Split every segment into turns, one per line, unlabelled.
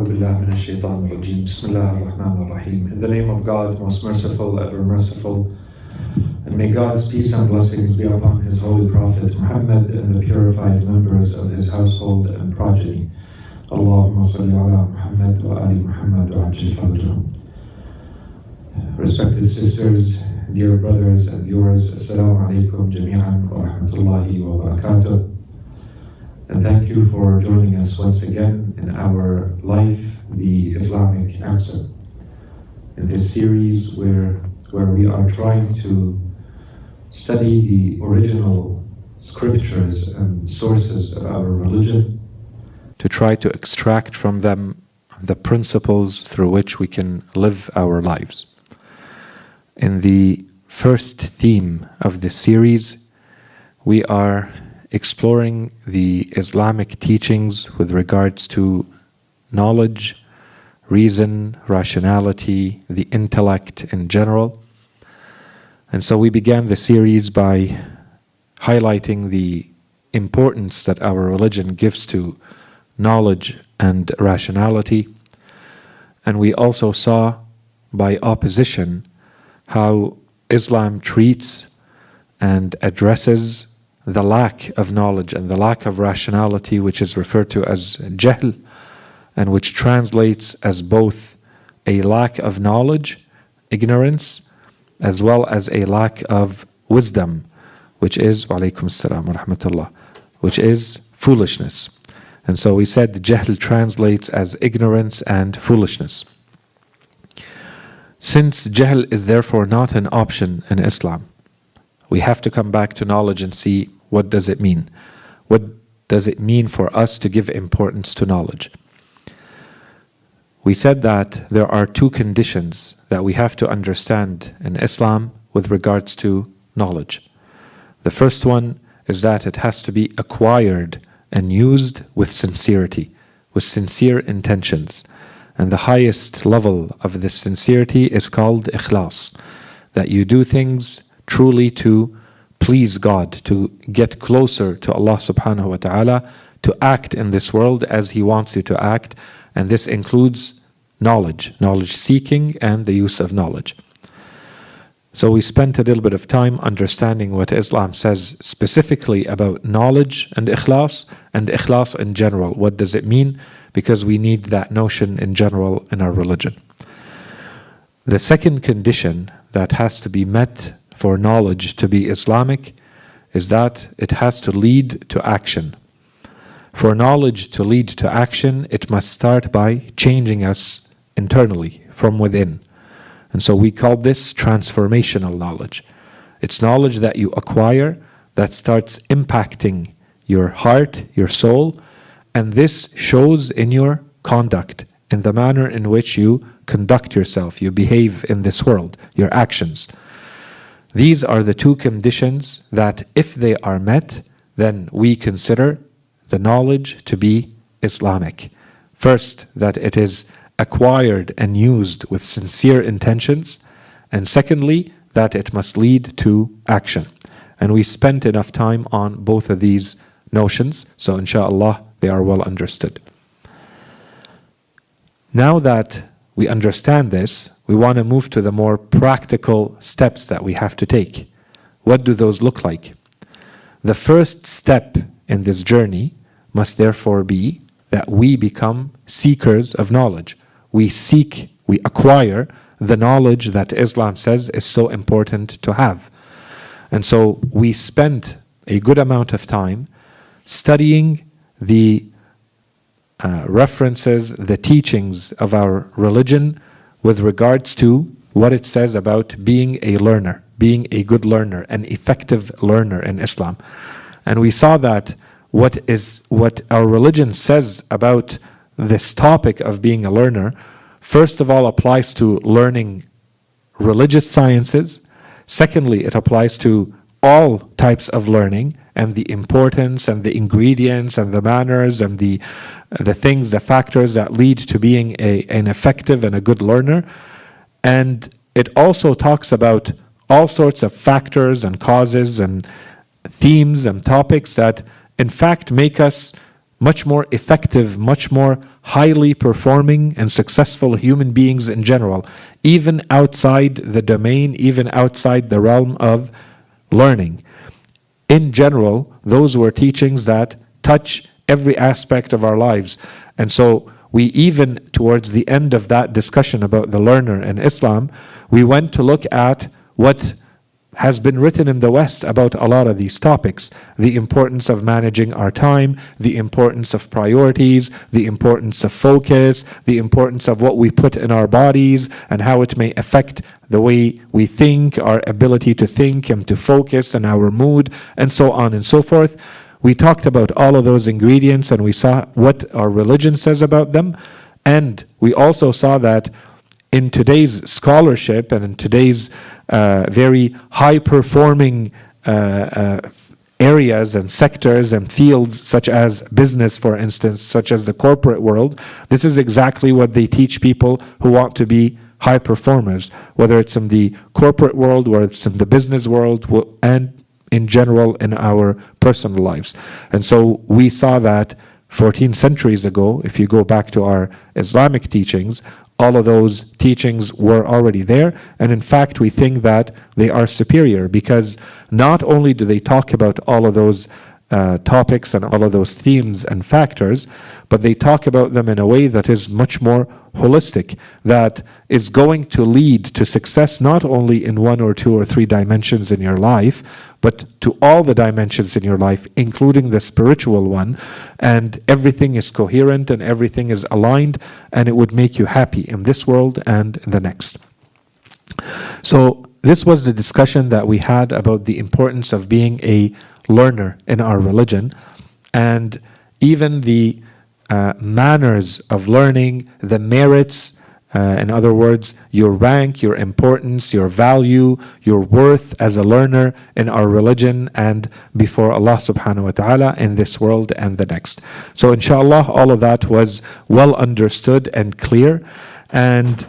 بالله من الشيطان الرجيم. بسم الله الرحمن الرحيم. In the name of God, most merciful, ever merciful, and may God's peace and blessings be upon His holy Prophet Muhammad and the purified members of his household and progeny. Allahumma salli ala Muhammad wa ali Muhammad wa ajil farajahum. Respected sisters, dear brothers and viewers, Assalamu alaikum jami'an wa rahmatullahi wa barakatuh. And thank you for joining us once again in our life, the Islamic answer. In this series where we are trying to study the original scriptures and sources of our religion,
to try to extract from them the principles through which we can live our lives. In the first theme of this series, we are exploring the Islamic teachings with regards to knowledge, reason, rationality, the intellect in general. And so we began the series by highlighting the importance that our religion gives to knowledge and rationality. And we also saw, by opposition, how Islam treats and addresses the lack of knowledge and the lack of rationality, which is referred to as jahl, and which translates as both a lack of knowledge, ignorance, as well as a lack of wisdom, which is, wa alaykum assalam wa rahmatullah, which is foolishness. And so we said jahl translates as ignorance and foolishness. Since jahl is therefore not an option in Islam, we have to come back to knowledge and see what does it mean. What does it mean for us to give importance to knowledge? We said that there are two conditions that we have to understand in Islam with regards to knowledge. The first one is that it has to be acquired and used with sincerity, with sincere intentions. And the highest level of this sincerity is called ikhlas, that you do things truly to please God, to get closer to Allah subhanahu wa ta'ala, to act in this world as He wants you to act. And this includes knowledge seeking and the use of knowledge. So we spent a little bit of time understanding what Islam says specifically about knowledge and ikhlas in general. What does it mean? Because we need that notion in general in our religion. The second condition that has to be met for knowledge to be Islamic is that it has to lead to action. For knowledge to lead to action, it must start by changing us internally, from within. And so we call this transformational knowledge. It's knowledge that you acquire that starts impacting your heart, your soul, and this shows in your conduct, in the manner in which you conduct yourself, you behave in this world, your actions. These are the two conditions that if they are met, then we consider the knowledge to be Islamic. First, that it is acquired and used with sincere intentions, and secondly, that it must lead to action. And we spent enough time on both of these notions, so inshallah they are well understood. Now that we understand this, we want to move to the more practical steps that we have to take. What do those look like? The first step in this journey must therefore be that we become seekers of knowledge. We acquire the knowledge that Islam says is so important to have. And so we spend a good amount of time studying the references, the teachings of our religion with regards to what it says about being a learner, being a good learner, an effective learner in Islam. And we saw that what our religion says about this topic of being a learner, first of all applies to learning religious sciences. Secondly, it applies to all types of learning and the importance and the ingredients and the manners and the things, the factors that lead to being an effective and a good learner. And it also talks about all sorts of factors and causes and themes and topics that in fact make us much more effective, much more highly performing and successful human beings in general, even outside the domain, even outside the realm of learning. In general, those were teachings that touch every aspect of our lives. And so we even, towards the end of that discussion about the learner in Islam, we went to look at what has been written in the West about a lot of these topics. The importance of managing our time, the importance of priorities, the importance of focus, the importance of what we put in our bodies and how it may affect the way we think, our ability to think and to focus and our mood, and so on and so forth. We talked about all of those ingredients and we saw what our religion says about them. And we also saw that in today's scholarship and in today's very high-performing areas and sectors and fields such as business, for instance, such as the corporate world, this is exactly what they teach people who want to be high performers, whether it's in the corporate world, whether it's in the business world, and in general in our personal lives. And so we saw that 14 centuries ago, if you go back to our Islamic teachings, all of those teachings were already there. And in fact, we think that they are superior because not only do they talk about all of those topics and all of those themes and factors, but they talk about them in a way that is much more holistic, that is going to lead to success not only in one or two or three dimensions in your life, but to all the dimensions in your life, including the spiritual one, and everything is coherent and everything is aligned, and it would make you happy in this world and the next. So this was the discussion that we had about the importance of being a learner in our religion, and even the manners of learning, the merits, in other words, your rank, your importance, your value, your worth as a learner in our religion and before Allah subhanahu wa ta'ala in this world and the next. So inshallah, all of that was well understood and clear. And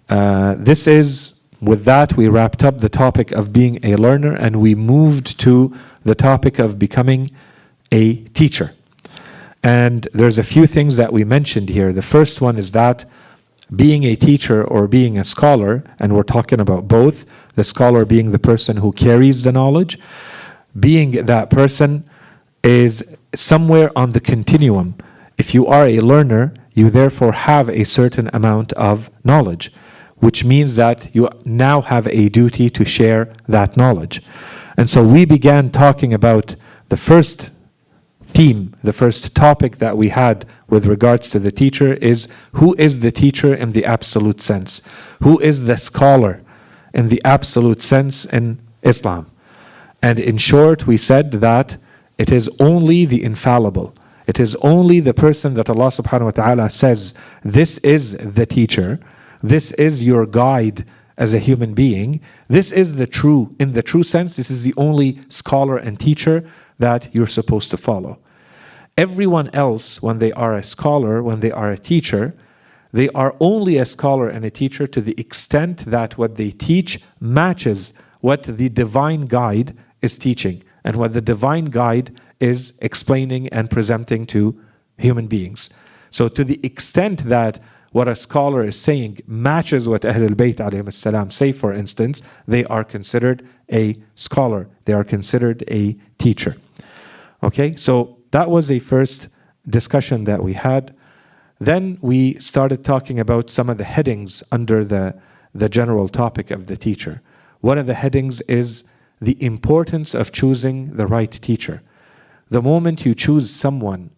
with that, we wrapped up the topic of being a learner and we moved to the topic of becoming a teacher. And there's a few things that we mentioned here. The first one is that being a teacher or being a scholar, and we're talking about both, the scholar being the person who carries the knowledge, being that person is somewhere on the continuum. If you are a learner, you therefore have a certain amount of knowledge, which means that you now have a duty to share that knowledge. And so we began talking about the first theme, the first topic that we had with regards to the teacher is who is the teacher in the absolute sense? Who is the scholar in the absolute sense in Islam? And in short, we said that it is only the infallible. It is only the person that Allah subhanahu wa ta'ala says, this is the teacher, this is your guide as a human being, this is the true, in the true sense, this is the only scholar and teacher that you're supposed to follow. Everyone else, when they are a scholar, when they are a teacher, they are only a scholar and a teacher to the extent that what they teach matches what the divine guide is teaching and what the divine guide is explaining and presenting to human beings. So to the extent that what a scholar is saying matches what Ahlul Bayt alayhim salam say, for instance, they are considered a scholar. They are considered a teacher. Okay, so that was a first discussion that we had. Then we started talking about some of the headings under the general topic of the teacher. One of the headings is the importance of choosing the right teacher. The moment you choose someone,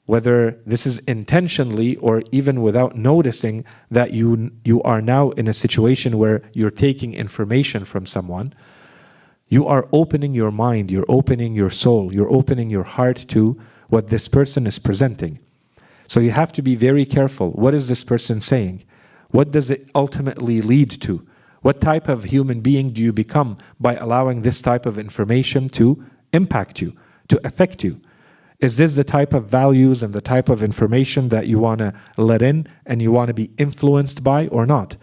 whether this is intentionally or even without noticing that you are now in a situation where you're taking information from someone, you are opening your mind, you're opening your soul, you're opening your heart to what this person is presenting. So you have to be very careful. What is this person saying? What does it ultimately lead to? What type of human being do you become by allowing this type of information to impact you, to affect you? Is this the type of values and the type of information that you want to let in and you want to be influenced by or not?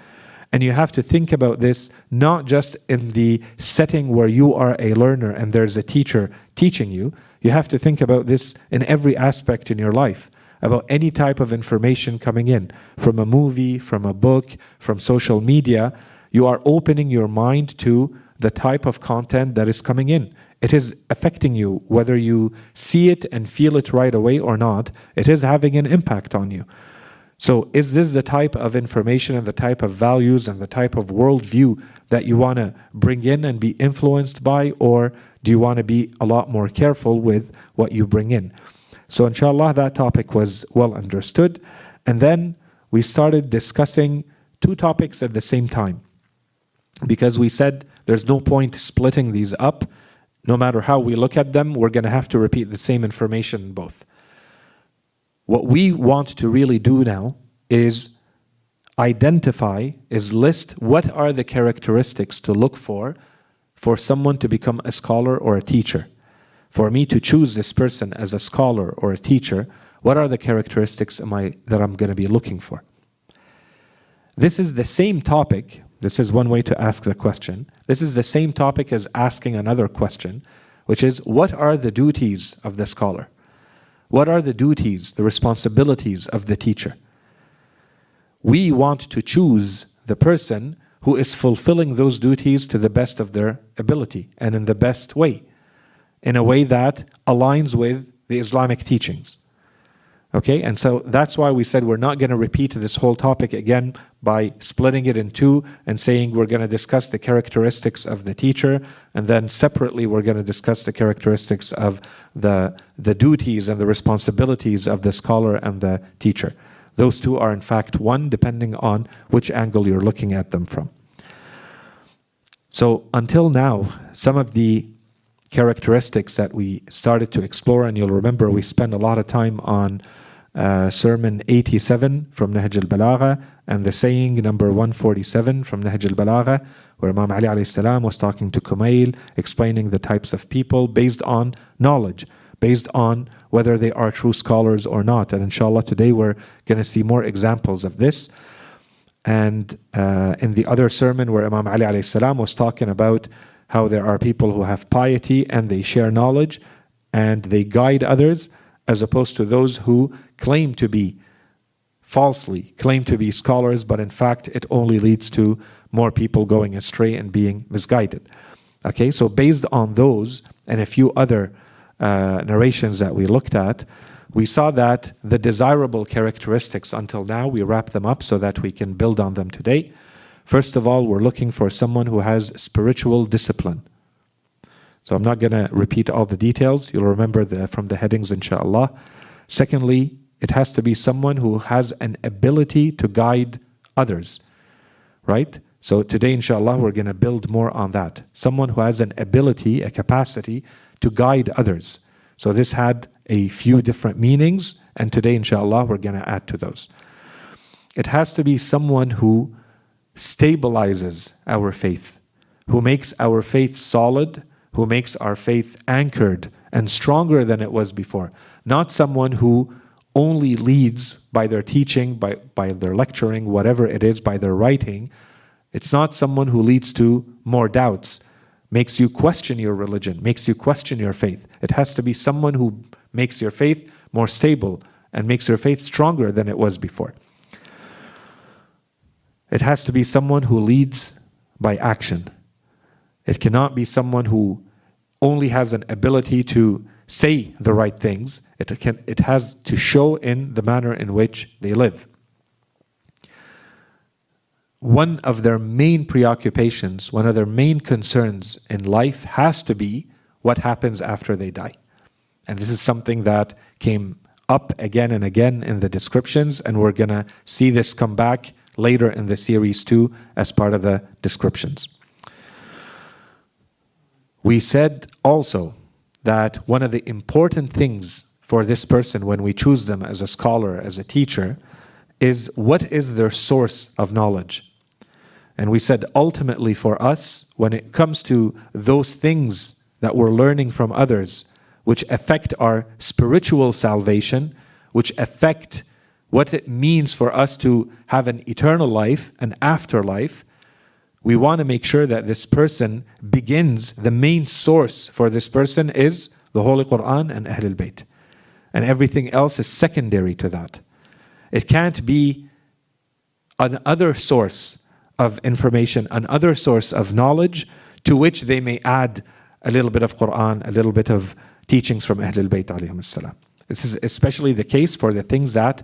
And you have to think about this not just in the setting where you are a learner and there's a teacher teaching you. You have to think about this in every aspect in your life, about any type of information coming in, from a movie, from a book, from social media. You are opening your mind to the type of content that is coming in. It is affecting you, whether you see it and feel it right away or not. It is having an impact on you. So is this the type of information and the type of values and the type of worldview that you want to bring in and be influenced by, or do you want to be a lot more careful with what you bring in? So inshallah, that topic was well understood. And then we started discussing two topics at the same time, because we said there's no point splitting these up. No matter how we look at them, we're going to have to repeat the same information in both. What we want to really do now is list what are the characteristics to look for someone to become a scholar or a teacher. For me to choose this person as a scholar or a teacher, what are the characteristics that I'm going to be looking for? This is the same topic. This is one way to ask the question. This is the same topic as asking another question, which is, what are the duties of the scholar? What are the duties, the responsibilities of the teacher? We want to choose the person who is fulfilling those duties to the best of their ability and in the best way, in a way that aligns with the Islamic teachings. Okay, and so that's why we said we're not going to repeat this whole topic again by splitting it in two and saying we're going to discuss the characteristics of the teacher, and then separately we're going to discuss the characteristics of the duties and the responsibilities of the scholar and the teacher. Those two are in fact one, depending on which angle you're looking at them from. So until now, some of the characteristics that we started to explore, and you'll remember we spent a lot of time on sermon 87 from Nahj al-Balagha and the saying number 147 from Nahj al-Balagha, where Imam Ali alayhi salam was talking to Kumail, explaining the types of people based on knowledge, based on whether they are true scholars or not. And inshallah today we're going to see more examples of this. And in the other sermon where Imam Ali alayhi salam was talking about how there are people who have piety and they share knowledge and they guide others, as opposed to those who falsely claim to be scholars, but in fact it only leads to more people going astray and being misguided. Okay, so based on those and a few other narrations that we looked at, we saw that the desirable characteristics until now, we wrap them up so that we can build on them today. First of all, we're looking for someone who has spiritual discipline. So I'm not going to repeat all the details. You'll remember from the headings, inshallah. Secondly, it has to be someone who has an ability to guide others, right? So today, inshallah, we're going to build more on that. Someone who has an ability, a capacity to guide others. So this had a few different meanings, and today, inshallah, we're going to add to those. It has to be someone who stabilizes our faith, who makes our faith solid, who makes our faith anchored and stronger than it was before. Not someone who only leads by their teaching, by their lecturing, whatever it is, by their writing. It's not someone who leads to more doubts, makes you question your religion, makes you question your faith. It has to be someone who makes your faith more stable and makes your faith stronger than it was before. It has to be someone who leads by action. It cannot be someone who only has an ability to say the right things. It has to show in the manner in which they live. One of their main preoccupations, one of their main concerns in life has to be what happens after they die. And this is something that came up again and again in the descriptions, and we're going to see this come back later in the series too as part of the descriptions. We said also that one of the important things for this person when we choose them as a scholar, as a teacher, is what is their source of knowledge. And we said ultimately for us, when it comes to those things that we're learning from others, which affect our spiritual salvation, which affect what it means for us to have an eternal life, an afterlife, we want to make sure that this person begins, the main source for this person is the Holy Quran and Ahlul Bayt. And everything else is secondary to that. It can't be another source of information, another source of knowledge to which they may add a little bit of Quran, a little bit of teachings from Ahlul Bayt alayhim salam. This is especially the case for the things that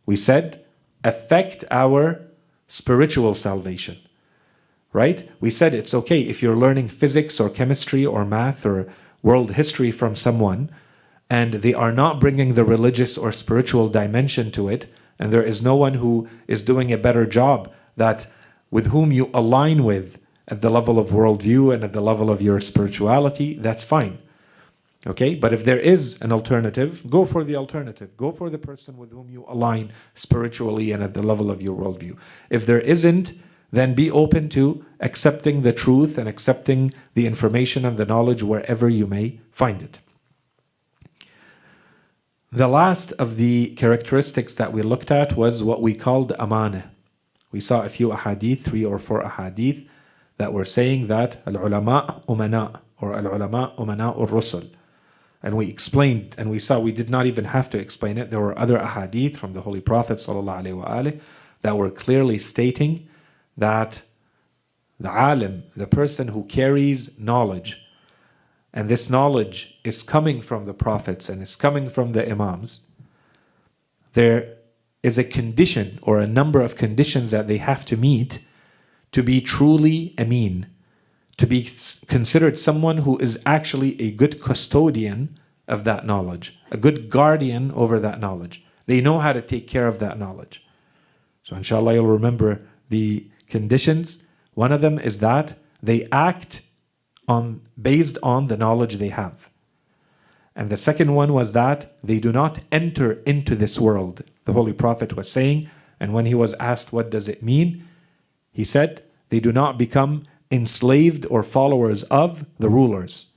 we said affect our spiritual salvation. Right? We said it's okay if you're learning physics or chemistry or math or world history from someone and they are not bringing the religious or spiritual dimension to it, and there is no one who is doing a better job that with whom you align with at the level of worldview and at the level of your spirituality, that's fine. Okay? But if there is an alternative, go for the alternative. Go for the person with whom you align spiritually and at the level of your worldview. If there isn't, then be open to accepting the truth and accepting the information and the knowledge wherever you may find it. The last of the characteristics that we looked at was what we called amana. We saw a few ahadith, 3 or 4 ahadith, that were saying that al-ulama umana, or al-ulama umana ur-rusul. And we explained, and we saw we did not even have to explain it. There were other ahadith from the Holy Prophet ﷺ that were clearly stating that the alim, the person who carries knowledge, and this knowledge is coming from the prophets and is coming from the imams, there is a condition or a number of conditions that they have to meet to be truly ameen, to be considered someone who is actually a good custodian of that knowledge, a good guardian over that knowledge. They know how to take care of that knowledge. So inshallah you'll remember the conditions. One of them is that they act based on the knowledge they have. And the second one was that they do not enter into this world. The Holy Prophet was saying, and when he was asked what does it mean, he said, they do not become enslaved or followers of the rulers.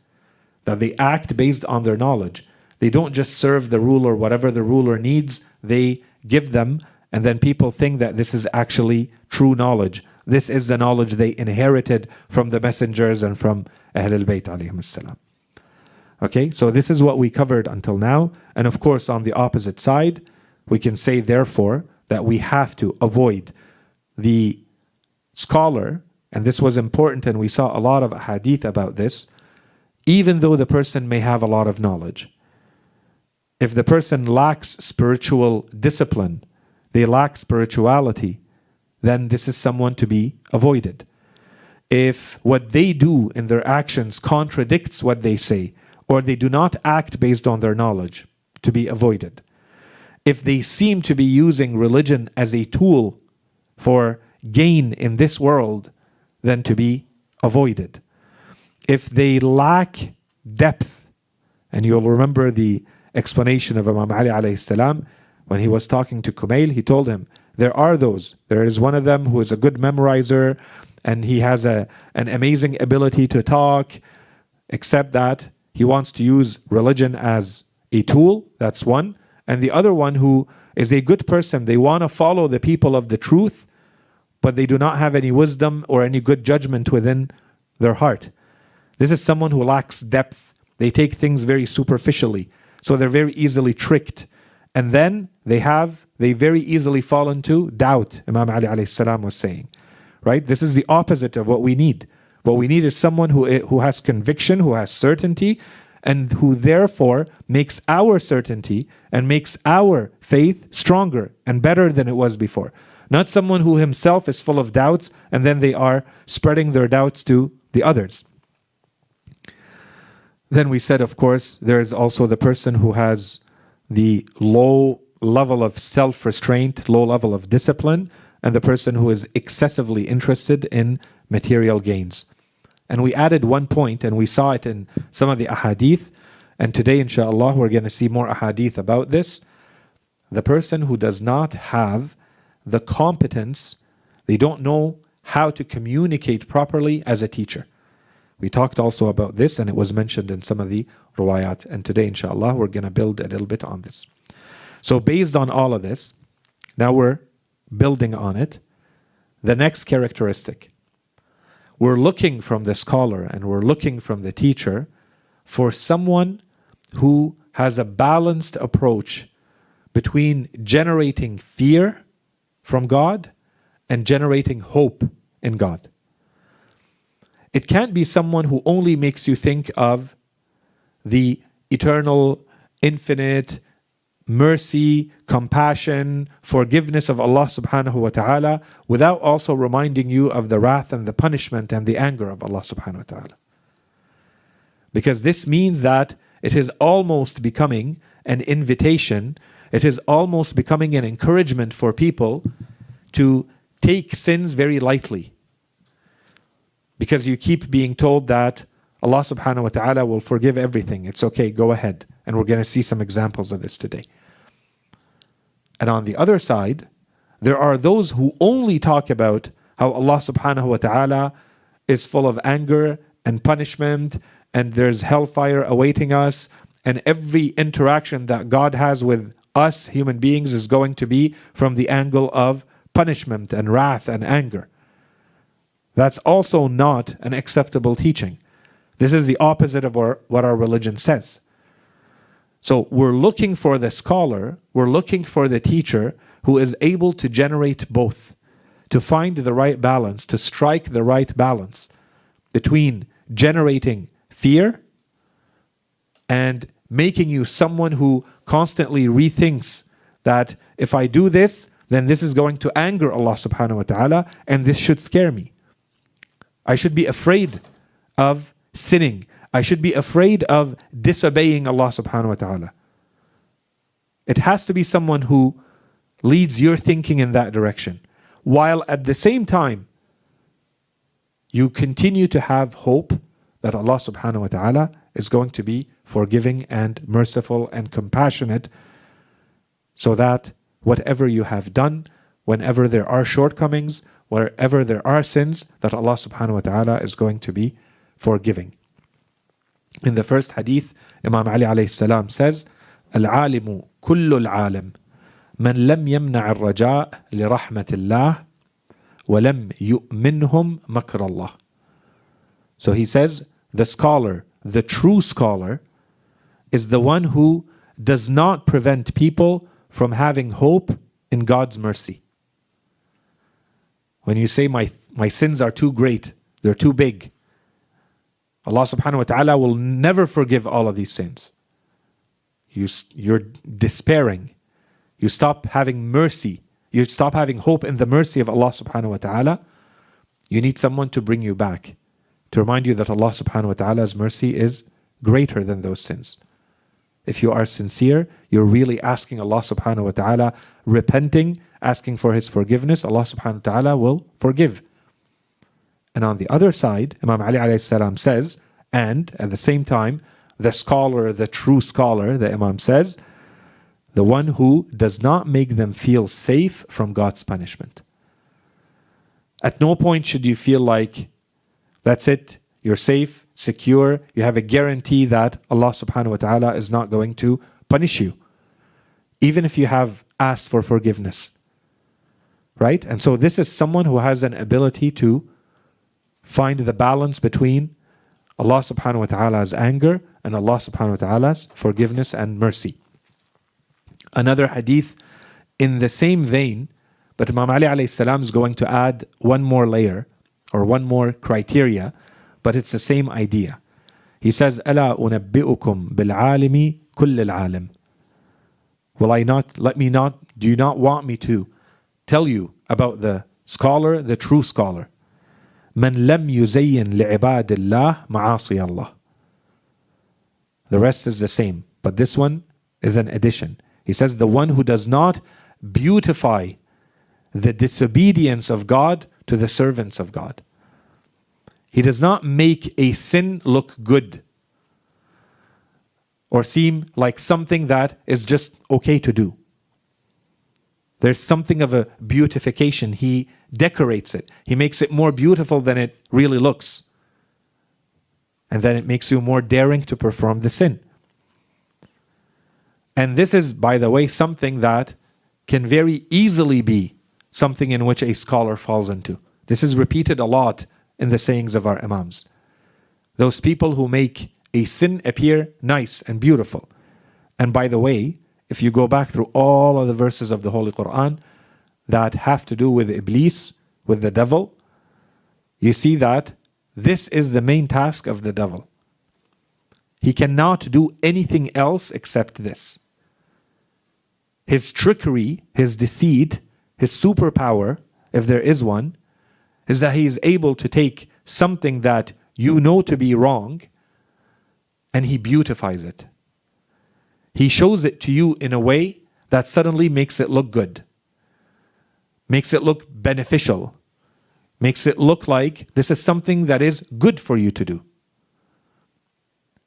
That they act based on their knowledge. They don't just serve the ruler, whatever the ruler needs, they give them, and then people think that this is actually true knowledge. This is the knowledge they inherited from the messengers and from Ahlul Bayt alayhim salam. Okay, so this is what we covered until now. And of course, on the opposite side, we can say therefore that we have to avoid the scholar, and this was important, and we saw a lot of hadith about this, even though the person may have a lot of knowledge. If the person lacks spiritual discipline, they lack spirituality, then this is someone to be avoided. If what they do in their actions contradicts what they say, or they do not act based on their knowledge, to be avoided. If they seem to be using religion as a tool for gain in this world, then to be avoided. If they lack depth, and you'll remember the explanation of Imam Ali alayhi salam, when he was talking to Kumail, he told him, there are those. There is one of them who is a good memorizer, and he has an amazing ability to talk, except that he wants to use religion as a tool. That's one. And the other one who is a good person, they want to follow the people of the truth, but they do not have any wisdom or any good judgment within their heart. This is someone who lacks depth. They take things very superficially, so they're very easily tricked. And then they very easily fall into doubt, Imam Ali alayhi salam was saying. Right? This is the opposite of what we need. What we need is someone who has conviction, who has certainty, and who therefore makes our certainty and makes our faith stronger and better than it was before. Not someone who himself is full of doubts and then they are spreading their doubts to the others. Then we said, of course, there is also the person who has the low level of self-restraint, low level of discipline, and the person who is excessively interested in material gains. And we added one point, and we saw it in some of the ahadith, and today, inshallah, we're going to see more ahadith about this. The person who does not have the competence, they don't know how to communicate properly as a teacher. We talked also about this, and it was mentioned in some of the riwayat, and today, inshallah, we're going to build a little bit on this. So based on all of this, now we're building on it. The next characteristic, we're looking from the scholar and we're looking from the teacher for someone who has a balanced approach between generating fear from God and generating hope in God. It can't be someone who only makes you think of the eternal, infinite mercy, compassion, forgiveness of Allah subhanahu wa ta'ala without also reminding you of the wrath and the punishment and the anger of Allah subhanahu wa ta'ala. Because this means that it is almost becoming an invitation, it is almost becoming an encouragement for people to take sins very lightly. Because you keep being told that Allah subhanahu wa ta'ala will forgive everything. It's okay, go ahead. And we're going to see some examples of this today. And on the other side, there are those who only talk about how Allah subhanahu wa ta'ala is full of anger and punishment, and there's hellfire awaiting us, and every interaction that God has with us human beings is going to be from the angle of punishment and wrath and anger. That's also not an acceptable teaching. This is the opposite of what our religion says. So we're looking for the scholar, we're looking for the teacher who is able to generate both, to find the right balance, to strike the right balance between generating fear and making you someone who constantly rethinks that if I do this, then this is going to anger Allah subhanahu wa ta'ala, and this should scare me. I should be afraid of sinning. I should be afraid of disobeying Allah subhanahu wa ta'ala. It has to be someone who leads your thinking in that direction, while at the same time you continue to have hope that Allah subhanahu wa ta'ala is going to be forgiving and merciful and compassionate, so that whatever you have done, whenever there are shortcomings, wherever there are sins, that Allah subhanahu wa ta'ala is going to be forgiving. In the first hadith, Imam Ali alayhi salam says, "Al-alimu kullu al-alim, man lam yamna' al-raja' li rahmatillah, wa lam yu'minhum makr Allah." So he says, the scholar, the true scholar, is the one who does not prevent people from having hope in God's mercy. When you say my sins are too great, they're too big, Allah subhanahu wa ta'ala will never forgive all of these sins. You're despairing. You stop having mercy. You stop having hope in the mercy of Allah subhanahu wa ta'ala. You need someone to bring you back, to remind you that Allah subhanahu wa ta'ala's mercy is greater than those sins. If you are sincere, you're really asking Allah subhanahu wa ta'ala, repenting, asking for His forgiveness, Allah subhanahu wa ta'ala will forgive. And on the other side, Imam Ali alayhi salam says, and at the same time, the scholar, the true scholar, the Imam says, the one who does not make them feel safe from God's punishment. At no point should you feel like, that's it, you're safe, secure, you have a guarantee that Allah subhanahu wa ta'ala is not going to punish you, even if you have asked for forgiveness. Right? And so this is someone who has an ability to find the balance between Allah subhanahu wa ta'ala's anger and Allah subhanahu wa ta'ala's forgiveness and mercy. Another hadith in the same vein, but Imam Ali alayhi salam is going to add one more layer or one more criteria, but it's the same idea. He says, أَلَا أُنَبِّئُكُمْ بِالْعَالِمِ كُلِّ الْعَالِمِ. Do you not want me to tell you about the scholar, the true scholar? مَنْ لَمْ يُزَيِّن لِعِبَادِ اللَّهِ مَعَاصِيَ اللَّهِ. The rest is the same, but this one is an addition. He says, the one who does not beautify the disobedience of God to the servants of God. He does not make a sin look good or seem like something that is just okay to do. There's something of a beautification. He decorates it. He makes it more beautiful than it really looks. And then it makes you more daring to perform the sin. And this is, by the way, something that can very easily be something in which a scholar falls into. This is repeated a lot in the sayings of our imams. Those people who make a sin appear nice and beautiful. And by the way, if you go back through all of the verses of the Holy Quran that have to do with Iblis, with the devil, you see that this is the main task of the devil. He cannot do anything else except this. His trickery, his deceit, his superpower, if there is one, is that he is able to take something that you know to be wrong and he beautifies it. He shows it to you in a way that suddenly makes it look good, makes it look beneficial, makes it look like this is something that is good for you to do.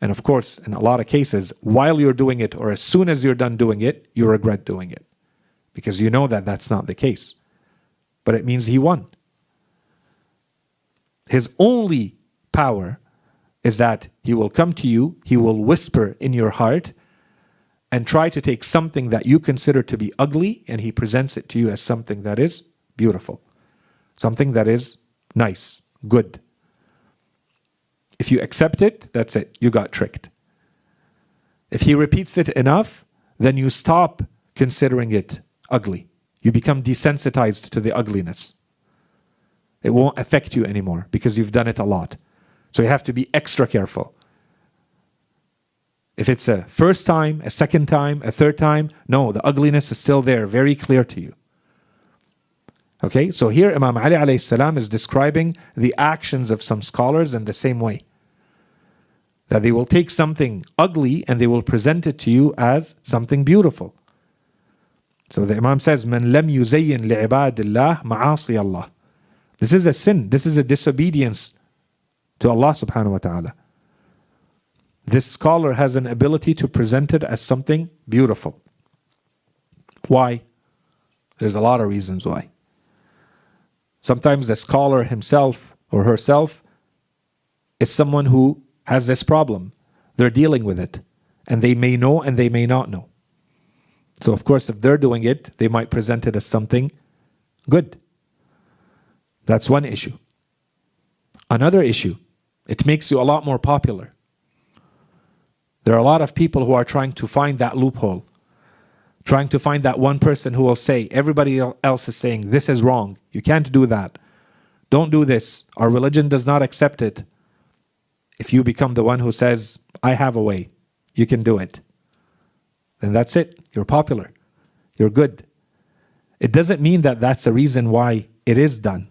And of course, in a lot of cases, while you're doing it or as soon as you're done doing it, you regret doing it. Because you know that that's not the case. But it means he won. His only power is that he will come to you, he will whisper in your heart, and try to take something that you consider to be ugly, and he presents it to you as something that is beautiful. Something that is nice, good. If you accept it, that's it. You got tricked. If he repeats it enough, then you stop considering it ugly. You become desensitized to the ugliness. It won't affect you anymore because you've done it a lot. So you have to be extra careful. If it's a first time, a second time, a third time, no, the ugliness is still there, very clear to you. Okay, so here Imam Ali alayhi salam is describing the actions of some scholars in the same way. That they will take something ugly and they will present it to you as something beautiful. So the Imam says, "Man lam yuzayyin li'ibadillah ma'asi Allah." This is a sin. This is a disobedience to Allah subhanahu wa ta'ala. This scholar has an ability to present it as something beautiful. Why? There's a lot of reasons why. Sometimes the scholar himself or herself is someone who has this problem. They're dealing with it. And they may know and they may not know. So of course, if they're doing it, they might present it as something good. That's one issue. Another issue, it makes you a lot more popular. There are a lot of people who are trying to find that loophole, trying to find that one person who will say, everybody else is saying, this is wrong. You can't do that. Don't do this. Our religion does not accept it. If you become the one who says, I have a way, you can do it, then that's it. You're popular. You're good. It doesn't mean that that's a reason why it is done.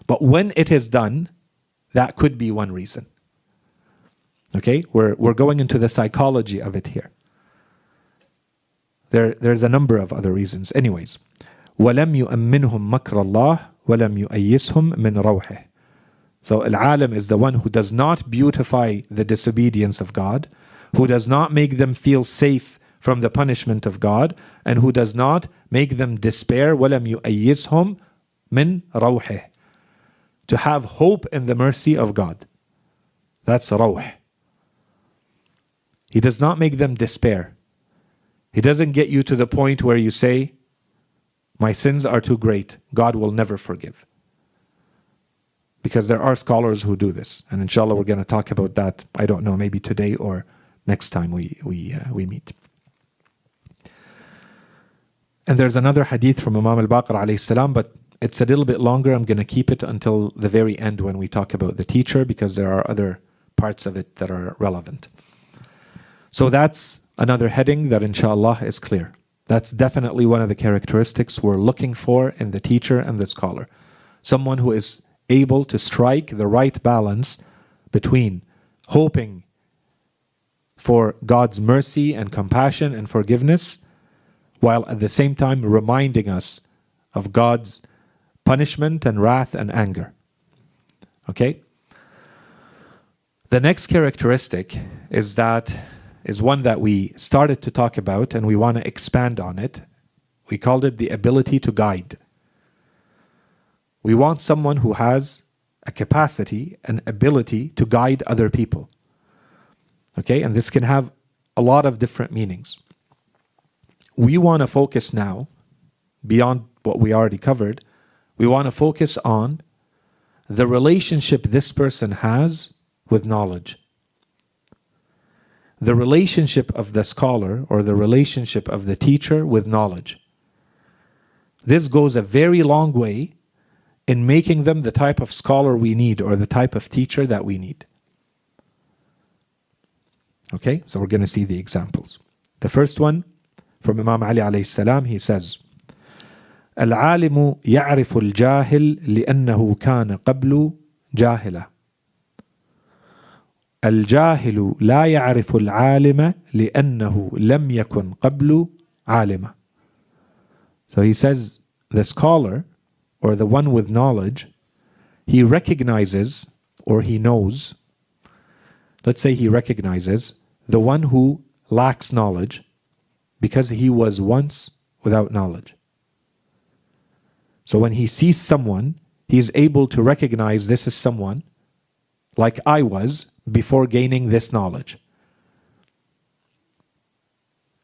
But when it is done, that could be one reason. Okay? We're going into the psychology of it here. There's a number of other reasons. Anyways, وَلَمْ يُؤَمِّنْهُمْ مَكْرَ اللَّهِ وَلَمْ يُؤَيِّسْهُمْ مِنْ رَوْحِهِ. So al-alim is the one who does not beautify the disobedience of God, who does not make them feel safe from the punishment of God, and who does not make them despair, وَلَمْ يُؤَيِّسْهُمْ مِنْ رَوْحِهِ, to have hope in the mercy of God. That's rawh. He does not make them despair. He doesn't get you to the point where you say, my sins are too great, God will never forgive. Because there are scholars who do this. And inshallah we're going to talk about that, I don't know, maybe today or next time we meet. And there's another hadith from Imam al-Baqir alayhi salam, but it's a little bit longer. I'm going to keep it until the very end when we talk about the teacher, because there are other parts of it that are relevant. So that's another heading that inshallah is clear. That's definitely one of the characteristics we're looking for in the teacher and the scholar. Someone who is able to strike the right balance between hoping for God's mercy and compassion and forgiveness, while at the same time reminding us of God's punishment and wrath and anger. Okay? The next characteristic is one that we started to talk about and we want to expand on it. We called it the ability to guide. We want someone who has a capacity, an ability to guide other people. Okay, and this can have a lot of different meanings. We want to focus now, beyond what we already covered, we want to focus on the relationship this person has with knowledge. the relationship of the scholar or the relationship of the teacher with knowledge. This goes a very long way in making them the type of scholar we need or the type of teacher that we need. Okay, so we're going to see the examples. The first one from Imam Ali alayhi salam, he says, العالم يعرف الجاهل لأنه كان قبل جاهلا. الجاهل لا يعرف العالم لأنه لم يكن قبل عالما. So he says, the scholar or the one with knowledge, he recognizes or he knows, let's say he recognizes the one who lacks knowledge because he was once without knowledge. So when he sees someone, he is able to recognize this is someone like I was before gaining this knowledge.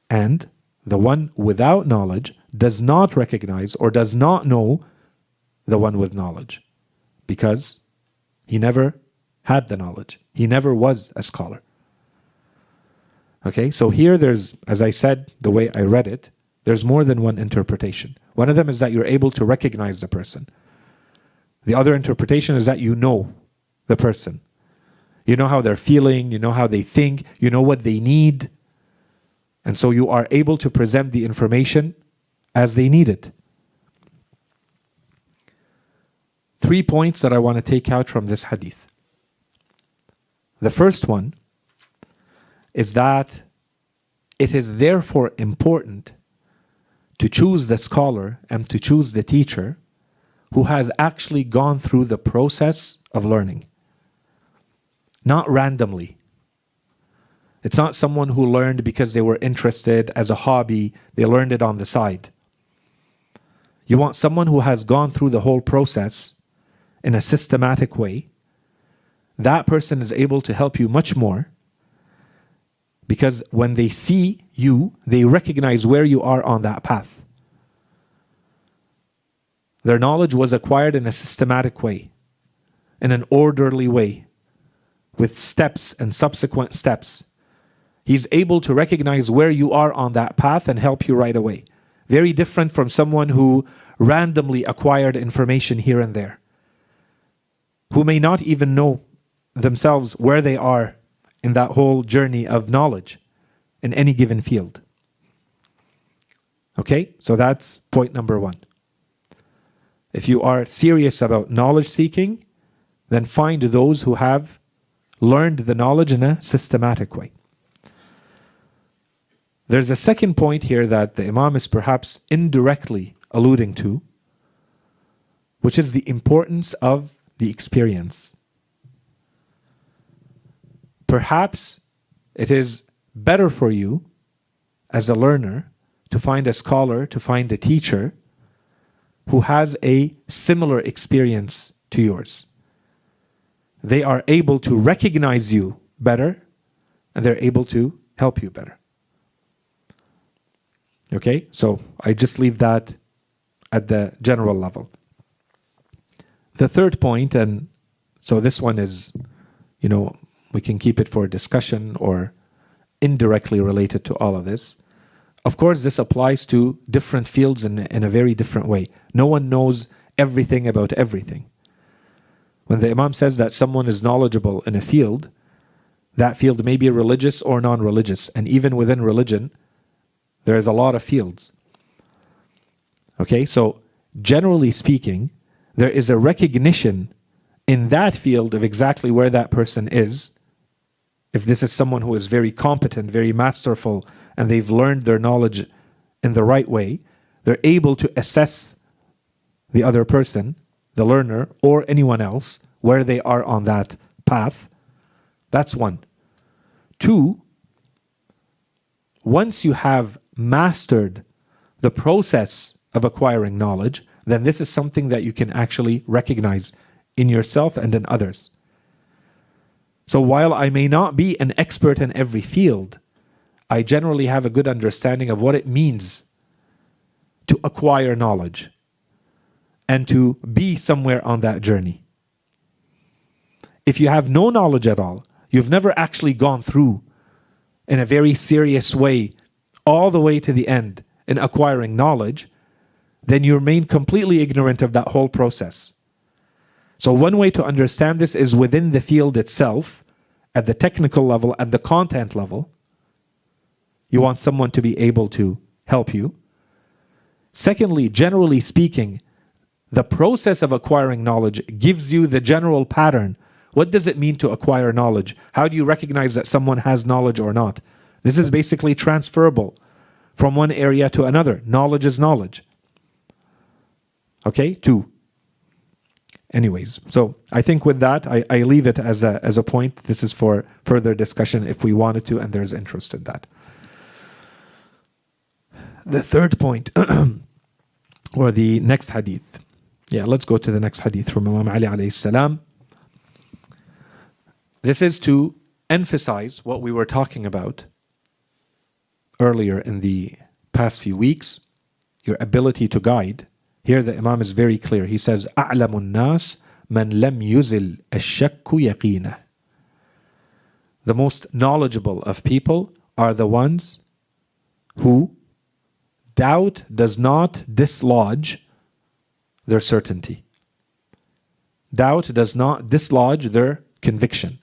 And the one without knowledge does not recognize or does not know the one with knowledge because he never had the knowledge. He never was a scholar. Okay, so here there's, as I said, the way I read it, there's more than one interpretation. One of them is that you're able to recognize the person. The other interpretation is that you know the person. You know how they're feeling, you know how they think, you know what they need. And so you are able to present the information as they need it. 3 points that I want to take out from this hadith. The first one is that it is therefore important to choose the scholar and to choose the teacher who has actually gone through the process of learning. Not randomly. It's not someone who learned because they were interested as a hobby, they learned it on the side. You want someone who has gone through the whole process in a systematic way. That person is able to help you much more because when they see you, they recognize where you are on that path. Their knowledge was acquired in a systematic way, in an orderly way, with steps and subsequent steps. He's able to recognize where you are on that path and help you right away. Very different from someone who randomly acquired information here and there, who may not even know themselves where they are in that whole journey of knowledge in any given field. Okay, so that's point number one. If you are serious about knowledge seeking, then find those who have learned the knowledge in a systematic way. There's a second point here that the Imam is perhaps indirectly alluding to, which is the importance of the experience. Perhaps it is better for you as a learner to find a scholar, to find a teacher who has a similar experience to yours. They are able to recognize you better and they're able to help you better. Okay, so I just leave that at the general level. The third point, and so this one is, we can keep it for discussion or indirectly related to all of this. Of course, this applies to different fields in a very different way. No one knows everything about everything. When the Imam says that someone is knowledgeable in a field, that field may be religious or non-religious. And even within religion, there is a lot of fields. Okay, so generally speaking, there is a recognition in that field of exactly where that person is. If this is someone who is very competent, very masterful, and they've learned their knowledge in the right way, they're able to assess the other person, the learner, or anyone else, where they are on that path. That's one. Two, once you have mastered the process of acquiring knowledge, then this is something that you can actually recognize in yourself and in others. So while I may not be an expert in every field, I generally have a good understanding of what it means to acquire knowledge and to be somewhere on that journey. If you have no knowledge at all, you've never actually gone through in a very serious way, all the way to the end in acquiring knowledge, then you remain completely ignorant of that whole process. So one way to understand this is within the field itself, at the technical level, at the content level. You want someone to be able to help you. Secondly, generally speaking, the process of acquiring knowledge gives you the general pattern. What does it mean to acquire knowledge? How do you recognize that someone has knowledge or not? This is basically transferable from one area to another. Knowledge is knowledge. Okay, 2. Anyways, so I think with that, I leave it as a point. This is for further discussion if we wanted to, and there's interest in that. The third point, or the next hadith. Yeah, let's go to the next hadith from Imam Ali alayhi salam. This is to emphasize what we were talking about earlier in the past few weeks, your ability to guide. Here the Imam is very clear. He says, أَعْلَمُ النَّاسِ مَنْ لَمْ يُزِلْ الشَّكُّ يَقِينَهُ. The most knowledgeable of people are the ones who doubt does not dislodge their certainty. Doubt does not dislodge their conviction.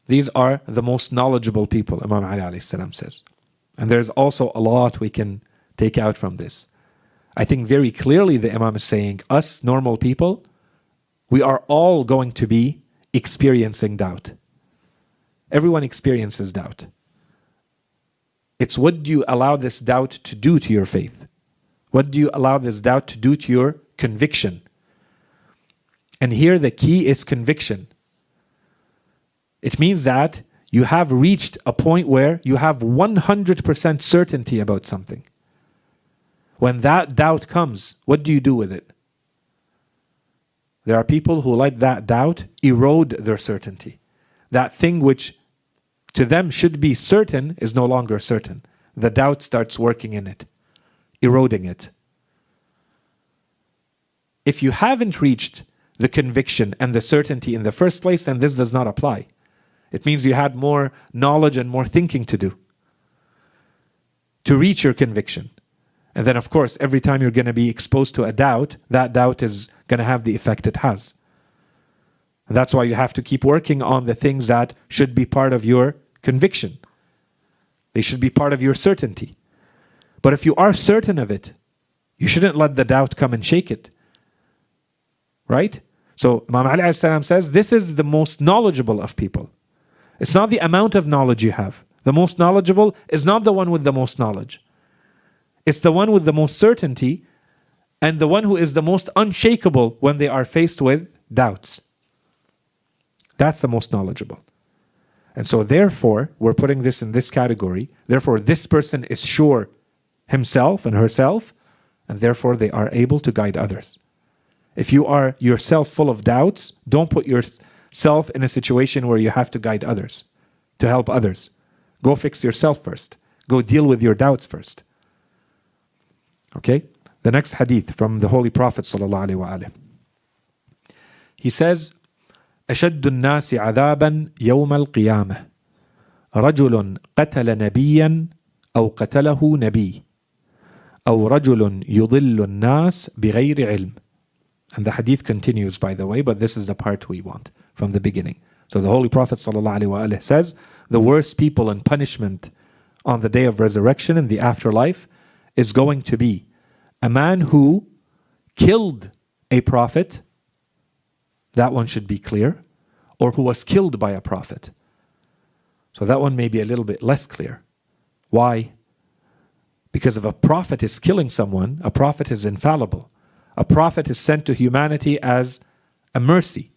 These are the most knowledgeable people, Imam Ali alayhi salam says. And there's also a lot we can take out from this. I think very clearly the Imam is saying, us normal people, we are all going to be experiencing doubt. Everyone experiences doubt. It's what do you allow this doubt to do to your faith? What do you allow this doubt to do to your conviction? And here the key is conviction. It means that you have reached a point where you have 100% certainty about something. When that doubt comes, what do you do with it? There are people who let that doubt erode their certainty. That thing which to them should be certain is no longer certain. The doubt starts working in it, eroding it. If you haven't reached the conviction and the certainty in the first place, then this does not apply. It means you had more knowledge and more thinking to do to reach your conviction. And then, of course, every time you're going to be exposed to a doubt, that doubt is going to have the effect it has. And that's why you have to keep working on the things that should be part of your conviction. They should be part of your certainty. But if you are certain of it, you shouldn't let the doubt come and shake it. Right? So Imam Ali alayhi salam says, this is the most knowledgeable of people. It's not the amount of knowledge you have. The most knowledgeable is not the one with the most knowledge. It's the one with the most certainty and the one who is the most unshakable when they are faced with doubts. That's the most knowledgeable. And so therefore, we're putting this in this category. Therefore, this person is sure himself and herself, and therefore they are able to guide others. If you are yourself full of doubts, don't put yourself in a situation where you have to guide others, to help others. Go fix yourself first. Go deal with your doubts first. Okay? The next hadith from the Holy Prophet ﷺ. He says, أشد الناس عذابا يوم القيامة رجل قتل نبيا أو قتله نبي أو رجل يضل الناس بغير علم. And the hadith continues, by the way, but this is the part we want from the beginning. So the Holy Prophet ﷺ says, the worst people in punishment on the day of resurrection in the afterlife is going to be a man who killed a prophet. That one should be clear. Or who was killed by a prophet. So that one may be a little bit less clear. Why? Because if a prophet is killing someone, a prophet is infallible. A prophet is sent to humanity as a mercy.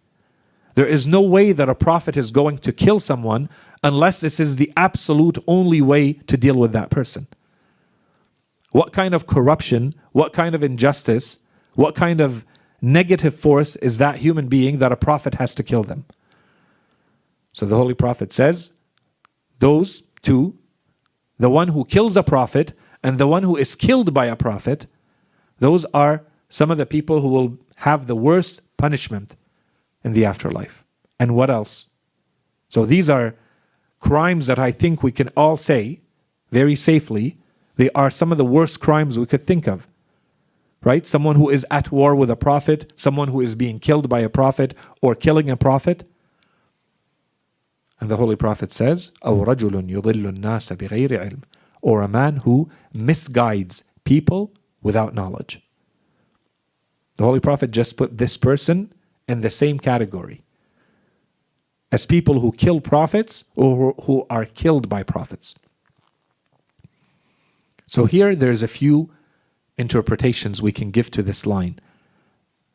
There is no way that a prophet is going to kill someone unless this is the absolute only way to deal with that person. What kind of corruption, what kind of injustice, what kind of negative force is that human being that a prophet has to kill them? So the Holy Prophet says, those two, the one who kills a prophet and the one who is killed by a prophet, those are some of the people who will have the worst punishment in the afterlife. And what else? So these are crimes that I think we can all say very safely, they are some of the worst crimes we could think of. Right? Someone who is at war with a prophet, someone who is being killed by a prophet or killing a prophet. And the Holy Prophet says, أو رجل يضل الناس بغير علم, or a man who misguides people without knowledge. The Holy Prophet just put this person in the same category as people who kill prophets or who are killed by prophets. So here there's a few interpretations we can give to this line.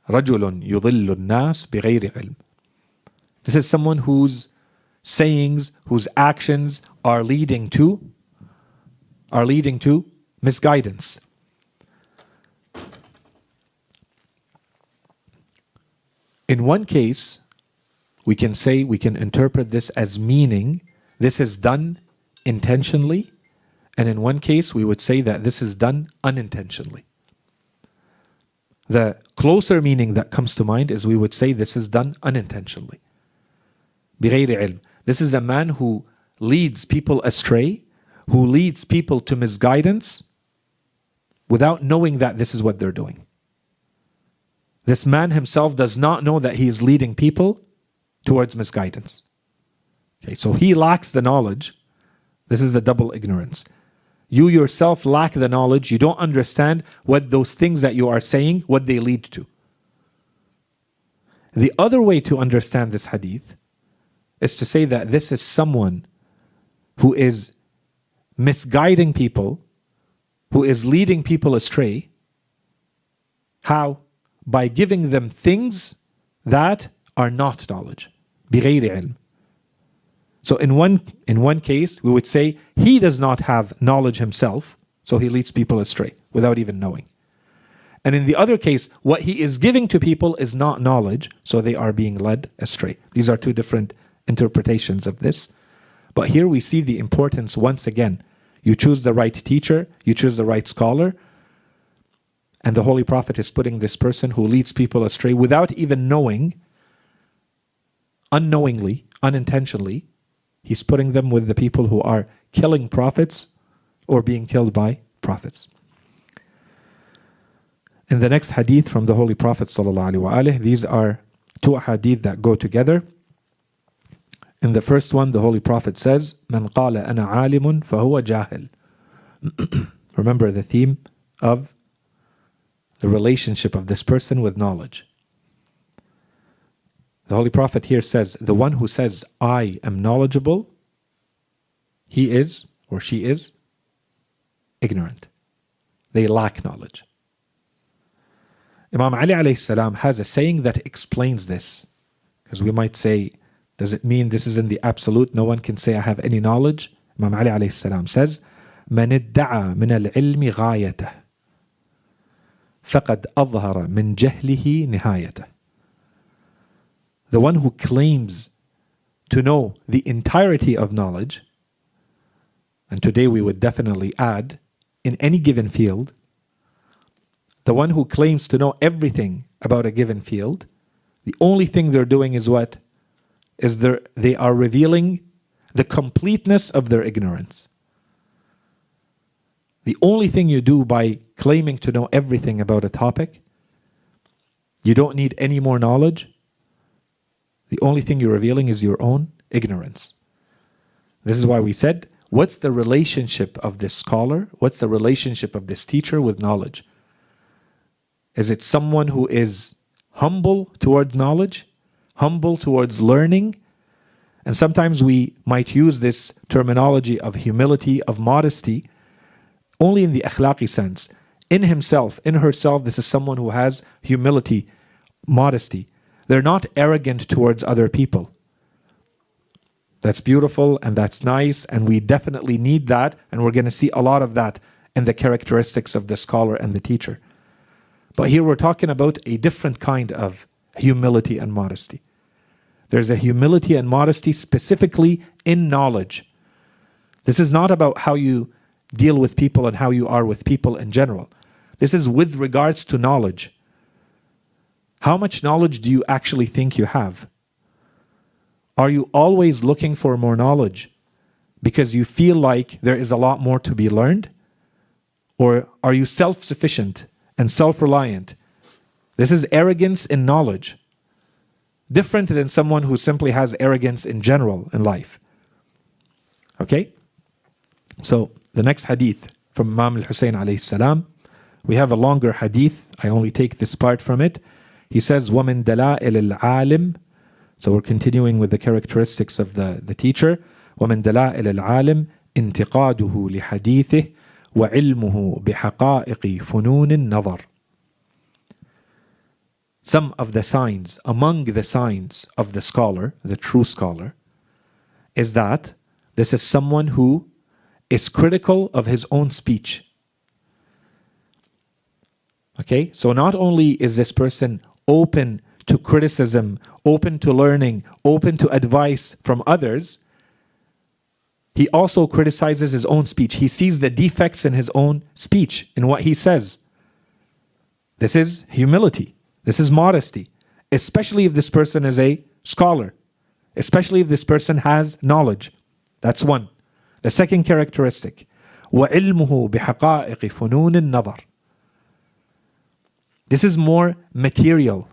رجل يضل الناس بغير علم. This is someone whose sayings, whose actions are leading to misguidance. In one case, we can interpret this as meaning this is done intentionally, and in one case we would say that this is done unintentionally. The closer meaning that comes to mind is we would say this is done unintentionally. بغير علم. This is a man who leads people astray, who leads people to misguidance without knowing that this is what they're doing. This man himself does not know that he is leading people towards misguidance. Okay, so he lacks the knowledge. This is the double ignorance. You yourself lack the knowledge. You don't understand what those things that you are saying, what they lead to. The other way to understand this hadith is to say that this is someone who is misguiding people, who is leading people astray. How? By giving them things that are not knowledge. بغير علم. So in one case, we would say he does not have knowledge himself, so he leads people astray without even knowing. And in the other case, what he is giving to people is not knowledge, so they are being led astray. These are two different interpretations of this. But here we see the importance once again. You choose the right teacher, you choose the right scholar, and the Holy Prophet is putting this person who leads people astray without even knowing, unknowingly, unintentionally, he's putting them with the people who are killing prophets or being killed by prophets. In the next hadith from the Holy Prophet ﷺ, these are two hadith that go together. In the first one, the Holy Prophet says, "Man qala ana alimun fahuwa jahil." Remember the theme of the relationship of this person with knowledge. The Holy Prophet here says, the one who says, I am knowledgeable, he is or she is ignorant. They lack knowledge. Imam Ali alayhi salam has a saying that explains this. Because we might say, does it mean this is in the absolute? No one can say I have any knowledge. Imam Ali alayhi salam says, من ادعى من العلم غايته فقد أظهر من جهله نهايته. The one who claims to know the entirety of knowledge, and today we would definitely add, in any given field, the one who claims to know everything about a given field, the only thing they're doing is what? They are revealing the completeness of their ignorance. The only thing you do by claiming to know everything about a topic, you don't need any more knowledge. The only thing you're revealing is your own ignorance. This is why we said, what's the relationship of this scholar? What's the relationship of this teacher with knowledge? Is it someone who is humble towards knowledge? Humble towards learning? And sometimes we might use this terminology of humility, of modesty, only in the akhlaqi sense. In himself, in herself, this is someone who has humility, modesty. They're not arrogant towards other people. That's beautiful and that's nice, and we definitely need that, and we're going to see a lot of that in the characteristics of the scholar and the teacher. But here we're talking about a different kind of humility and modesty. There's a humility and modesty specifically in knowledge. This is not about how you deal with people and how you are with people in general. This is with regards to knowledge. How much knowledge do you actually think you have? Are you always looking for more knowledge? because you feel like there is a lot more to be learned? Or are you self-sufficient and self-reliant? This is arrogance in knowledge. Different than someone who simply has arrogance in general in life. Okay? So the next hadith from Imam al-Husayn alayhi salam. We have a longer hadith. I only take this part from it. He says, وَمِن دَلَائِلِ الْعَالِمِ. So we're continuing with the characteristics of the teacher. وَمِن دَلَائِلِ الْعَالِمِ انتقاده لحديثه وعلمه بحقائق فنون النظر. Some of the signs, among the signs of the scholar, the true scholar, is that this is someone who is critical of his own speech. Okay, so not only is this person open to criticism, open to learning, open to advice from others, he also criticizes his own speech. He sees the defects in his own speech, in what he says. This is humility. This is modesty. Especially if this person is a scholar. Especially if this person has knowledge. That's one. The second characteristic. وَعِلْمُهُ بِحَقَائِقِ فُنُونِ النَّظَرِ. This is more material.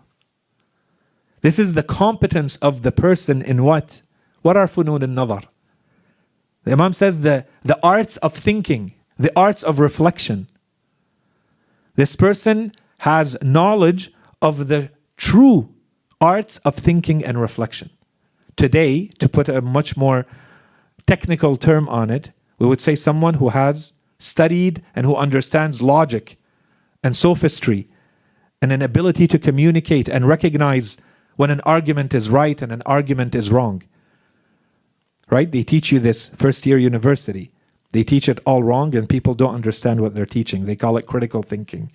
This is the competence of the person in what? What are funun al-nazar? The Imam says the arts of thinking, the arts of reflection. This person has knowledge of the true arts of thinking and reflection. Today, to put a much more technical term on it, we would say someone who has studied and who understands logic and sophistry and an ability to communicate and recognize when an argument is right and an argument is wrong. Right? They teach you this first year university. They teach it all wrong and people don't understand what they're teaching. They call it critical thinking.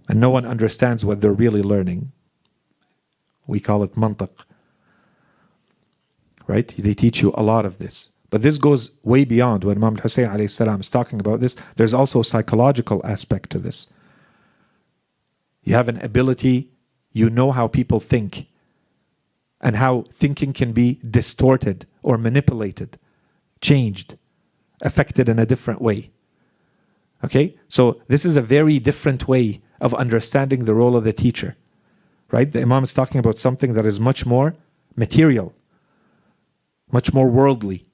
And no one understands what they're really learning. We call it mantiq. Right? They teach you a lot of this. But this goes way beyond when Imam al-Husayn alayhi salam is talking about this. There's also a psychological aspect to this. You have an ability, you know how people think and how thinking can be distorted or manipulated, changed, affected in a different way. Okay? So this is a very different way of understanding the role of the teacher. Right? The Imam is talking about something that is much more material, much more worldly.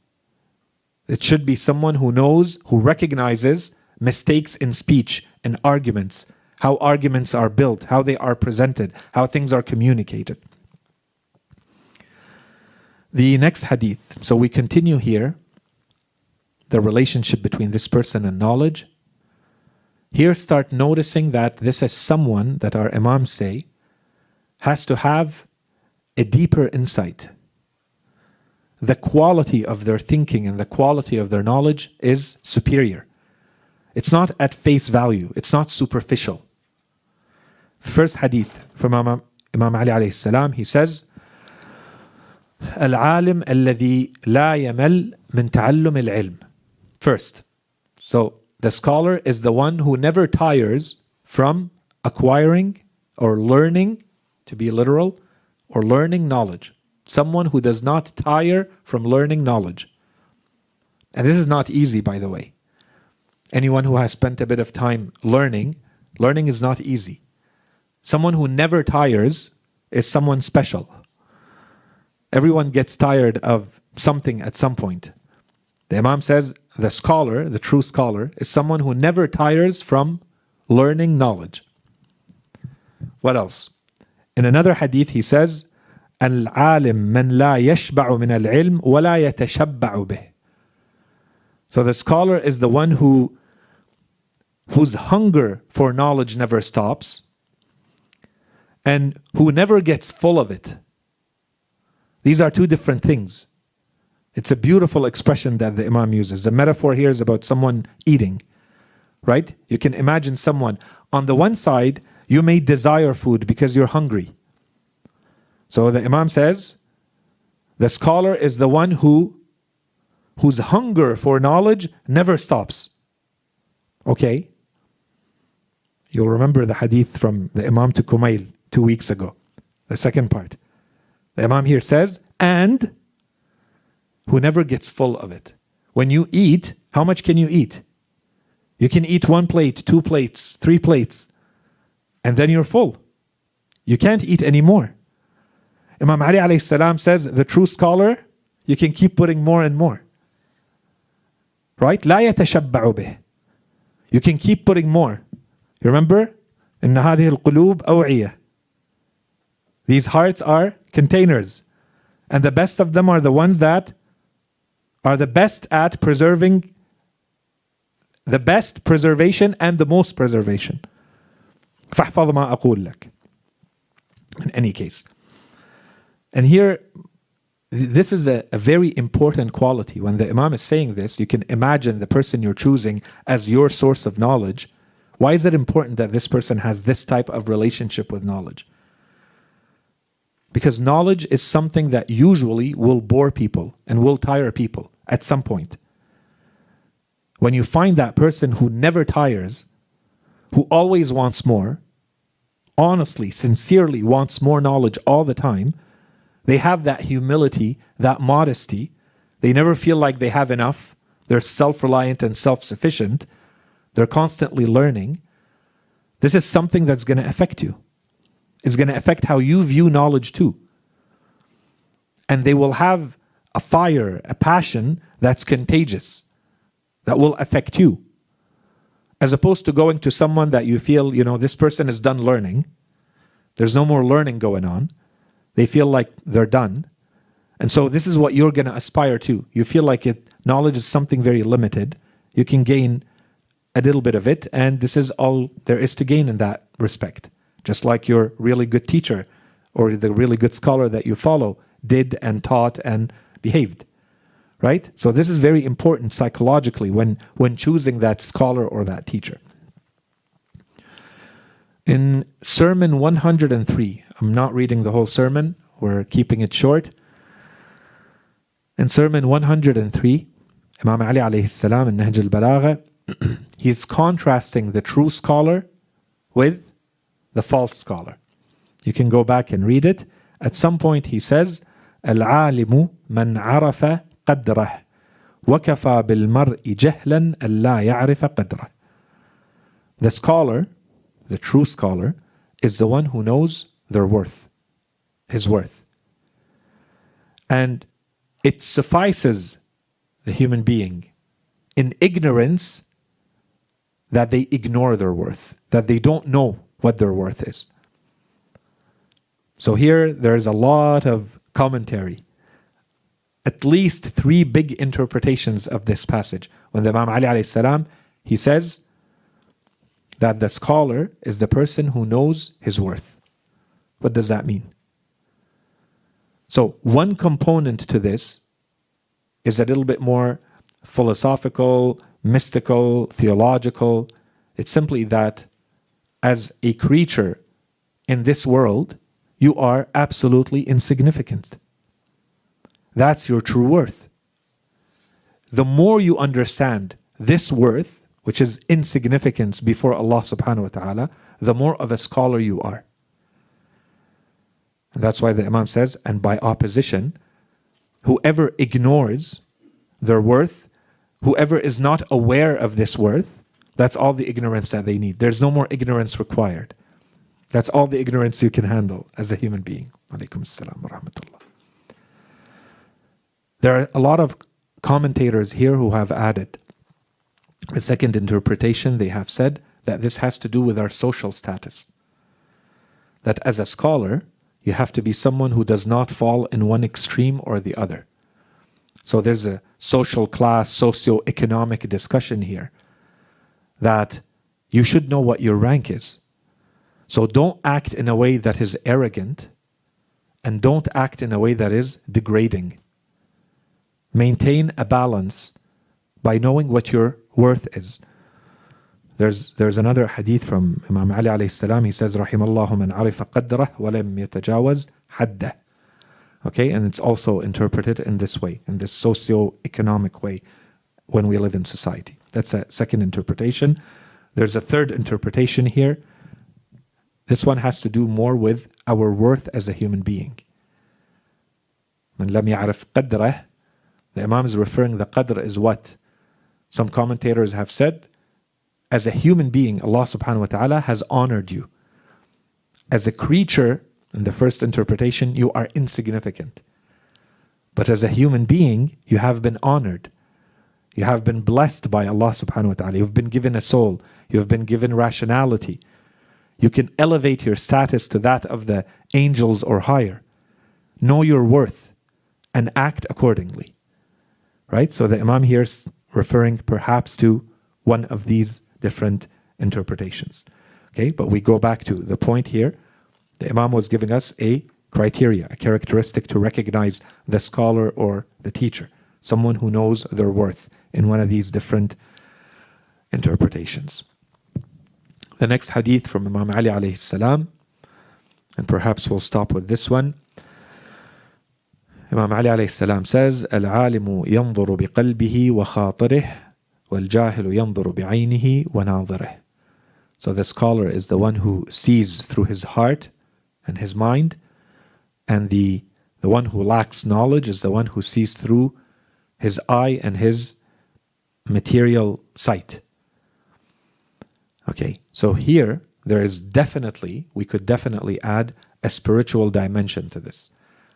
It should be someone who knows, who recognizes mistakes in speech and arguments, how arguments are built, how they are presented, how things are communicated. The next hadith. So we continue here, the relationship between this person and knowledge. Here start noticing that this is someone that our imams say has to have a deeper insight. The quality of their thinking and the quality of their knowledge is superior. It's not at face value. It's not superficial. First hadith from Imam Ali alayhi salam, he says, العالم الذي لا يمل من تعلم العلم. First, so the scholar is the one who never tires from acquiring or learning, to be literal, or learning knowledge. Someone who does not tire from learning knowledge. And this is not easy, by the way. Anyone who has spent a bit of time learning is not easy. Someone who never tires is someone special. Everyone gets tired of something at some point. The Imam says the scholar, the true scholar, is someone who never tires from learning knowledge. What else? In another hadith he says, العالم من لا يشبع من العلم ولا يتشبع به. So the scholar is the one whose hunger for knowledge never stops and who never gets full of it. These are two different things. It's a beautiful expression that the Imam uses. The metaphor here is about someone eating, right? You can imagine someone, on the one side, you may desire food because you're hungry. So the Imam says, the scholar is the one whose hunger for knowledge never stops. Okay? You'll remember the hadith from the Imam to Kumail 2 weeks ago. The second part. The Imam here says, and who never gets full of it. When you eat, how much can you eat? You can eat 1 plate, 2 plates, 3 plates, and then you're full. You can't eat anymore. Imam Ali alayhi salam says, the true scholar, you can keep putting more and more. Right? لا يتشبع به. You can keep putting more. You remember? إن هذه القلوب أوعية. These hearts are containers. And the best of them are the ones that are the best at preserving the best preservation and the most preservation. فاحفظ ما أقول لك. In any case. And here, this is a very important quality. When the Imam is saying this, you can imagine the person you're choosing as your source of knowledge. Why is it important that this person has this type of relationship with knowledge? Because knowledge is something that usually will bore people and will tire people at some point. When you find that person who never tires, who always wants more, honestly, sincerely wants more knowledge all the time, they have that humility, that modesty. They never feel like they have enough. They're self-reliant and self-sufficient. They're constantly learning. This is something that's going to affect you. It's going to affect how you view knowledge too. And they will have a fire, a passion that's contagious, that will affect you. As opposed to going to someone that you feel, this person is done learning. There's no more learning going on. They feel like they're done. And so this is what you're going to aspire to. You feel like knowledge is something very limited. You can gain a little bit of it, and this is all there is to gain in that respect. Just like your really good teacher or the really good scholar that you follow did and taught and behaved. Right? So this is very important psychologically when choosing that scholar or that teacher. In Sermon 103, I'm not reading the whole sermon, we're keeping it short. In Sermon 103, Imam Ali alayhi salam in Nahj al-Balagha, he's contrasting the true scholar with the false scholar. You can go back and read it. At some point he says, العالم من عرف قدره وكفى بالمرء جهلا ألا يعرف قدره. The scholar, the true scholar, is the one who knows their worth, his worth. And it suffices the human being in ignorance that they ignore their worth, that they don't know what their worth is. So here there's a lot of commentary. At least 3 big interpretations of this passage. When the Imam Ali alayhi salam, he says that the scholar is the person who knows his worth. What does that mean? So one component to this is a little bit more philosophical, mystical, theological. It's simply that as a creature in this world, you are absolutely insignificant. That's your true worth. The more you understand this worth, which is insignificance before Allah subhanahu wa ta'ala, the more of a scholar you are. And that's why the Imam says, and by opposition, whoever ignores their worth, whoever is not aware of this worth, that's all the ignorance that they need. There's no more ignorance required. That's all the ignorance you can handle as a human being. Alaykum as-salam wa rahmatullah. There are a lot of commentators here who have added a second interpretation. They have said that this has to do with our social status. That as a scholar, you have to be someone who does not fall in one extreme or the other. So there's a social class, socio-economic discussion here. That you should know what your rank is. So don't act in a way that is arrogant, and don't act in a way that is degrading. Maintain a balance by knowing what your worth is. There's another hadith from Imam Ali alayhi salam. He says, "Rahimallahu man arifa qadrah wa lam yatajawaz haddah." Okay, and it's also interpreted in this way, in this socio-economic way, when we live in society. That's a second interpretation. There's a third interpretation here. This one has to do more with our worth as a human being. من لم يعرف قدره, The Imam is referring the qadr is what? Some commentators have said, as a human being, Allah subhanahu wa ta'ala has honored you. As a creature, in the first interpretation, you are insignificant. But as a human being, you have been honored. You have been blessed by Allah subhanahu wa ta'ala. You've been given a soul. You've been given rationality. You can elevate your status to that of the angels or higher. Know your worth and act accordingly. Right? So the Imam here is referring perhaps to one of these different interpretations. Okay, but we go back to the point here. The Imam was giving us a criteria, a characteristic to recognize the scholar or the teacher, someone who knows their worth in one of these different interpretations. The next hadith from Imam Ali alayhi salam, and perhaps we'll stop with this one. Imam Ali alayhi salam says, "Al-alimu yanzuru biqalbihi wa khatirih, wal-jahilu yanzuru bi'aynihi wa nadhirih." So the scholar is the one who sees through his heart and his mind, and the one who lacks knowledge is the one who sees through his eye and his material sight. Okay, so here we could definitely add a spiritual dimension to this.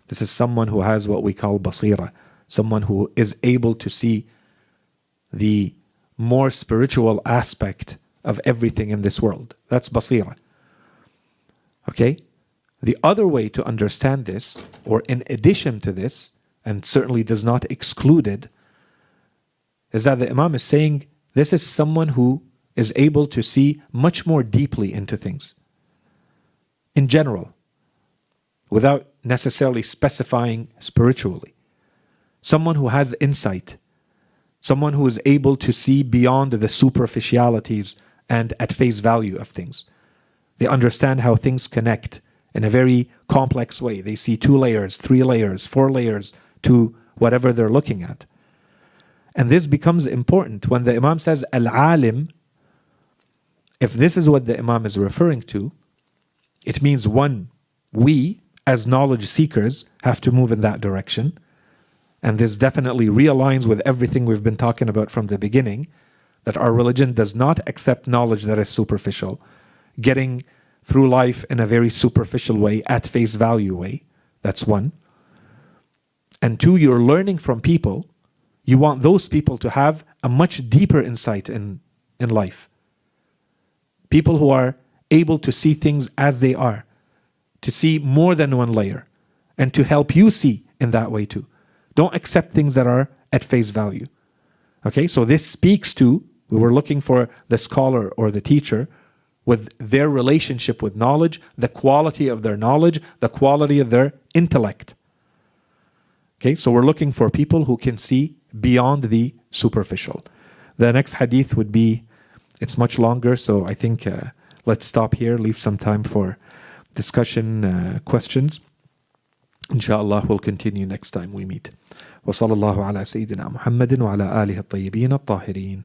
This is someone who has what we call basira, someone who is able to see the more spiritual aspect of everything in this world. That's basira. Okay? The other way to understand this, or in addition to this, and certainly does not exclude it, is that the Imam is saying this is someone who is able to see much more deeply into things. In general, without necessarily specifying spiritually. Someone who has insight. Someone who is able to see beyond the superficialities and at face value of things. They understand how things connect in a very complex way. They see 2 layers, 3 layers, 4 layers to whatever they're looking at. And this becomes important when the Imam says al-alim. If this is what the Imam is referring to, it means one, we as knowledge seekers have to move in that direction. And this definitely realigns with everything we've been talking about from the beginning, that our religion does not accept knowledge that is superficial, getting through life in a very superficial way, at face value way. That's one. And 2, you're learning from people. You want those people to have a much deeper insight in life. People who are able to see things as they are, to see more than one layer, and to help you see in that way too. Don't accept things that are at face value. Okay, so this speaks to, we were looking for the scholar or the teacher with their relationship with knowledge, the quality of their knowledge, the quality of their intellect. Okay, so we're looking for people who can see beyond the superficial. The next hadith would be, it's much longer, so I think let's stop here, leave some time for discussion, questions. Inshallah, we'll continue next time we meet. وصلى الله على سيدنا محمد وعلى آله الطيبين الطاهرين.